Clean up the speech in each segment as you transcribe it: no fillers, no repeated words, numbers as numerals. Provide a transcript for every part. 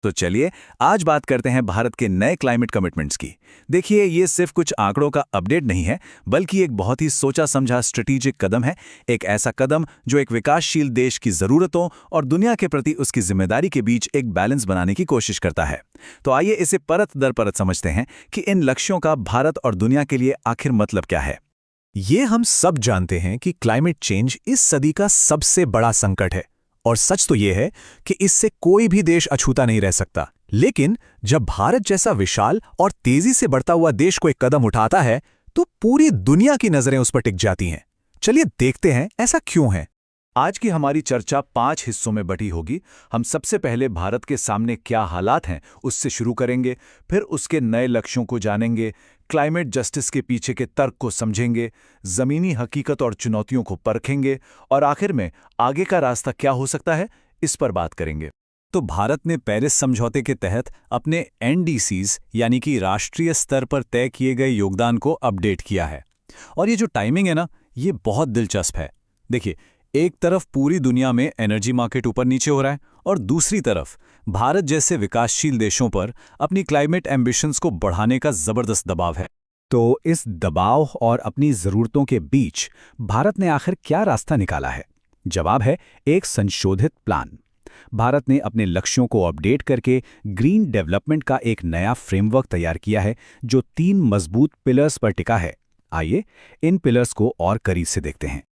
तो चलिए आज बात करते हैं भारत के नए क्लाइमेट कमिटमेंट्स की। देखिए, ये सिर्फ कुछ आंकड़ों का अपडेट नहीं है, बल्कि एक बहुत ही सोचा समझा स्ट्रेटेजिक कदम है। एक ऐसा कदम जो एक विकासशील देश की ज़रूरतों और दुनिया के प्रति उसकी जिम्मेदारी के बीच एक बैलेंस बनाने की कोशिश करता है। तो आइए इसे परत दर परत समझते हैं कि इन लक्ष्यों का भारत और दुनिया के लिए आखिर मतलब क्या है। ये हम सब जानते हैं कि क्लाइमेट चेंज इस सदी का सबसे बड़ा संकट है, और सच तो ये है कि इससे कोई भी देश अछूता नहीं रह सकता। लेकिन जब भारत जैसा विशाल और तेजी से बढ़ता हुआ देश कोई कदम उठाता है, तो पूरी दुनिया की नजरें उस पर टिक जाती हैं। चलिए देखते हैं ऐसा क्यों है। आज की हमारी चर्चा 5 हिस्सों में बटी होगी। हम सबसे पहले भारत के सामने क्या हालात हैं उससे शुरू करेंगे, फिर उसके नए लक्ष्यों को जानेंगे, क्लाइमेट जस्टिस के पीछे के तर्क को समझेंगे, जमीनी हकीकत और चुनौतियों को परखेंगे, और आखिर में आगे का रास्ता क्या हो सकता है, इस पर बात करेंगे। तो भारत ने पेरिस समझौते के तहत अपने एनडीसीज यानी कि राष्ट्रीय स्तर पर तय किए गए योगदान को अपडेट किया है। और ये जो टाइमिंग है ना, ये बहुत दिलचस्प है। देखिए, एक तरफ पूरी दुनिया में एनर्जी मार्केट ऊपर नीचे हो रहा है, और दूसरी तरफ भारत जैसे विकासशील देशों पर अपनी क्लाइमेट एम्बिशंस को बढ़ाने का जबरदस्त दबाव है। तो इस दबाव और अपनी जरूरतों के बीच भारत ने आखिर क्या रास्ता निकाला है? जवाब है एक संशोधित प्लान। भारत ने अपने लक्ष्यों को अपडेट करके ग्रीन डेवलपमेंट का एक नया फ्रेमवर्क तैयार किया है, जो 3 मजबूत पिलर्स पर टिका है। आइए इन पिलर्स को और करीब से देखते हैं।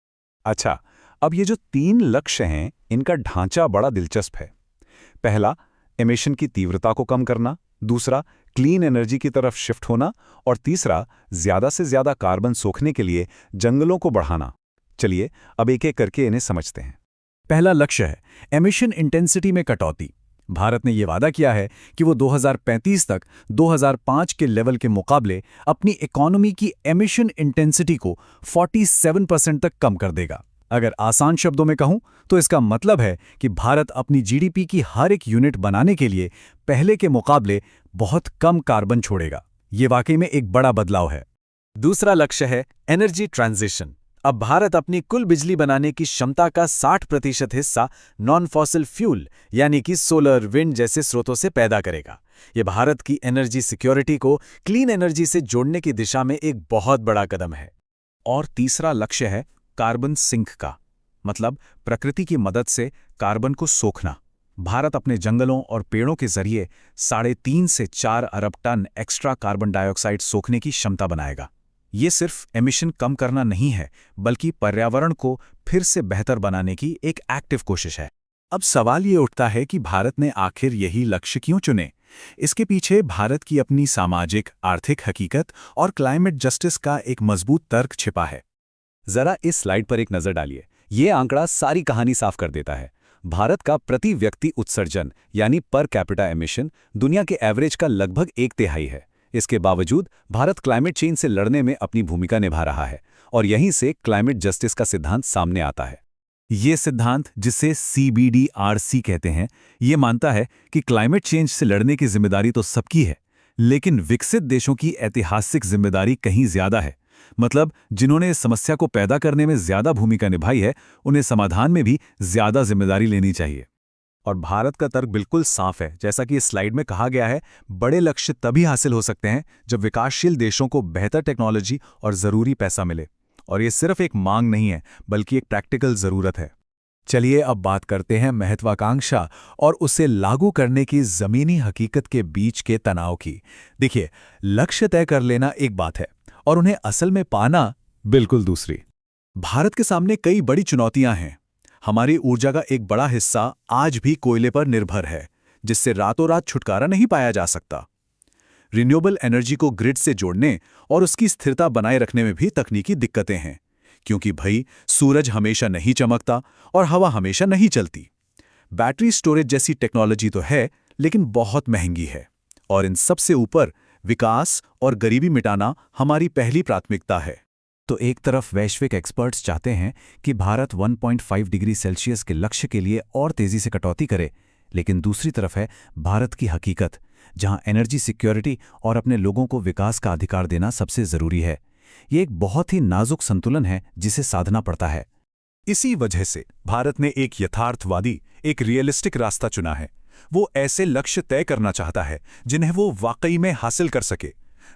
अच्छा, अब ये जो 3 लक्ष्य हैं, इनका ढांचा बड़ा दिलचस्प है। पहला, एमिशन की तीव्रता को कम करना। दूसरा, क्लीन एनर्जी की तरफ शिफ्ट होना। और तीसरा, ज्यादा से ज्यादा कार्बन सोखने के लिए जंगलों को बढ़ाना। चलिए अब एक एक करके इन्हें समझते हैं। पहला लक्ष्य है एमिशन इंटेंसिटी में कटौती। भारत ने यह वादा किया है कि वो 2035 तक 2005 के लेवल के मुकाबले अपनी इकोनॉमी की एमिशन इंटेंसिटी को 47% तक कम कर देगा। अगर आसान शब्दों में कहूं तो इसका मतलब है कि भारत अपनी जीडीपी की हर एक यूनिट बनाने के लिए पहले के मुकाबले बहुत कम कार्बन छोड़ेगा। ये वाकई में एक बड़ा बदलाव है। दूसरा लक्ष्य है एनर्जी ट्रांजिशन। अब भारत अपनी कुल बिजली बनाने की क्षमता का 60% हिस्सा नॉन फॉसिल फ्यूल यानी कि सोलर, विंड जैसे स्रोतों से पैदा करेगा। ये भारत की एनर्जी सिक्योरिटी को क्लीन एनर्जी से जोड़ने की दिशा में एक बहुत बड़ा कदम है। और तीसरा लक्ष्य है कार्बन सिंक का, मतलब प्रकृति की मदद से कार्बन को सोखना। भारत अपने जंगलों और पेड़ों के जरिए 3.5 से 4 अरब टन एक्स्ट्रा कार्बन डाइऑक्साइड सोखने की क्षमता बनाएगा। ये सिर्फ एमिशन कम करना नहीं है, बल्कि पर्यावरण को फिर से बेहतर बनाने की एक एक्टिव कोशिश है। अब सवाल ये उठता है कि भारत ने आखिर यही लक्ष्य क्यों चुने? इसके पीछे भारत की अपनी सामाजिक, आर्थिक हकीकत और क्लाइमेट जस्टिस का एक मजबूत तर्क छिपा है। जरा इस स्लाइड पर एक नजर डालिए। ये आंकड़ा सारी कहानी साफ कर देता है। भारत का प्रति व्यक्ति उत्सर्जन यानी पर कैपिटा एमिशन दुनिया के एवरेज का लगभग 1/3 है। इसके बावजूद भारत क्लाइमेट चेंज से लड़ने में अपनी भूमिका निभा रहा है, और यहीं से क्लाइमेट जस्टिस का सिद्धांत सामने आता है। ये सिद्धांत, जिसे CBDRC कहते हैं, ये मानता है कि क्लाइमेट चेंज से लड़ने की जिम्मेदारी तो सबकी है, लेकिन विकसित देशों की ऐतिहासिक जिम्मेदारी कहीं ज्यादा है। मतलब जिन्होंने इस समस्या को पैदा करने में ज्यादा भूमिका निभाई है, उन्हें समाधान में भी ज्यादा जिम्मेदारी लेनी चाहिए। और भारत का तर्क बिल्कुल साफ है। जैसा कि इस स्लाइड में कहा गया है, बड़े लक्ष्य तभी हासिल हो सकते हैं जब विकासशील देशों को बेहतर टेक्नोलॉजी और जरूरी पैसा मिले। और ये सिर्फ एक मांग नहीं है, बल्कि एक प्रैक्टिकल जरूरत है। चलिए अब बात करते हैं महत्वाकांक्षा और उसे लागू करने की जमीनी हकीकत के बीच के तनाव की। देखिए, लक्ष्य तय कर लेना एक बात है, और उन्हें असल में पाना बिल्कुल दूसरी। भारत के सामने कई बड़ी चुनौतियां हैं। हमारी ऊर्जा का एक बड़ा हिस्सा आज भी कोयले पर निर्भर है, जिससे रातों रात छुटकारा नहीं पाया जा सकता। रिन्यूएबल एनर्जी को ग्रिड से जोड़ने और उसकी स्थिरता बनाए रखने में भी तकनीकी दिक्कतें हैं, क्योंकि भाई सूरज हमेशा नहीं चमकता और हवा हमेशा नहीं चलती। बैटरी स्टोरेज जैसी टेक्नोलॉजी तो है, लेकिन बहुत महंगी है। और इन सबसे ऊपर विकास और गरीबी मिटाना हमारी पहली प्राथमिकता है। तो एक तरफ वैश्विक एक्सपर्ट्स चाहते हैं कि भारत 1.5 डिग्री सेल्सियस के लक्ष्य के लिए और तेजी से कटौती करे, लेकिन दूसरी तरफ है भारत की हकीकत, जहां एनर्जी सिक्योरिटी और अपने लोगों को विकास का अधिकार देना सबसे जरूरी है। ये एक बहुत ही नाजुक संतुलन है जिसे साधना पड़ता है। इसी वजह से भारत ने एक यथार्थवादी, एक रियलिस्टिक रास्ता चुना है। वो ऐसे लक्ष्य तय करना चाहता है जिन्हें वो वाकई में हासिल कर सके।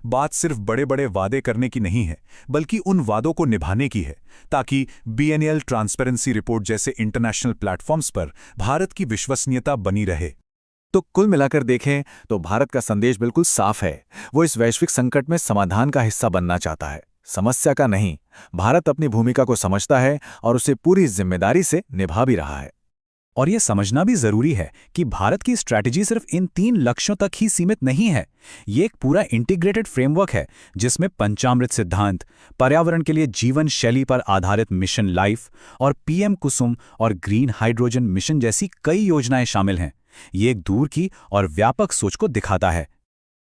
बात सिर्फ बड़े बड़े वादे करने की नहीं है, बल्कि उन वादों को निभाने की है, ताकि बीएनईएल ट्रांसपेरेंसी रिपोर्ट जैसे इंटरनेशनल प्लेटफॉर्म्स पर भारत की विश्वसनीयता बनी रहे। तो कुल मिलाकर देखें तो भारत का संदेश बिल्कुल साफ है। वो इस वैश्विक संकट में समाधान का हिस्सा बनना चाहता है, समस्या का नहीं। भारत अपनी भूमिका को समझता है और उसे पूरी जिम्मेदारी से निभा भी रहा है। और यह समझना भी जरूरी है कि भारत की स्ट्रैटेजी सिर्फ इन 3 लक्ष्यों तक ही सीमित नहीं है। ये एक पूरा इंटीग्रेटेड फ्रेमवर्क है जिसमें पंचामृत सिद्धांत, पर्यावरण के लिए जीवन शैली पर आधारित मिशन लाइफ और पीएम कुसुम और ग्रीन हाइड्रोजन मिशन जैसी कई योजनाएं शामिल हैं। ये एक दूर की और व्यापक सोच को दिखाता है।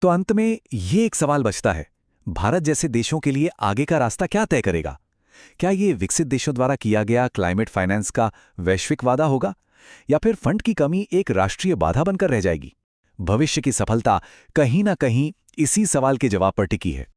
तो अंत में ये एक सवाल बचता है, भारत जैसे देशों के लिए आगे का रास्ता क्या तय करेगा? क्या ये विकसित देशों द्वारा किया गया क्लाइमेट फाइनेंस का वैश्विक वादा होगा, या फिर फंड की कमी एक राष्ट्रीय बाधा बनकर रह जाएगी? भविष्य की सफलता कहीं ना कहीं इसी सवाल के जवाब पर टिकी है।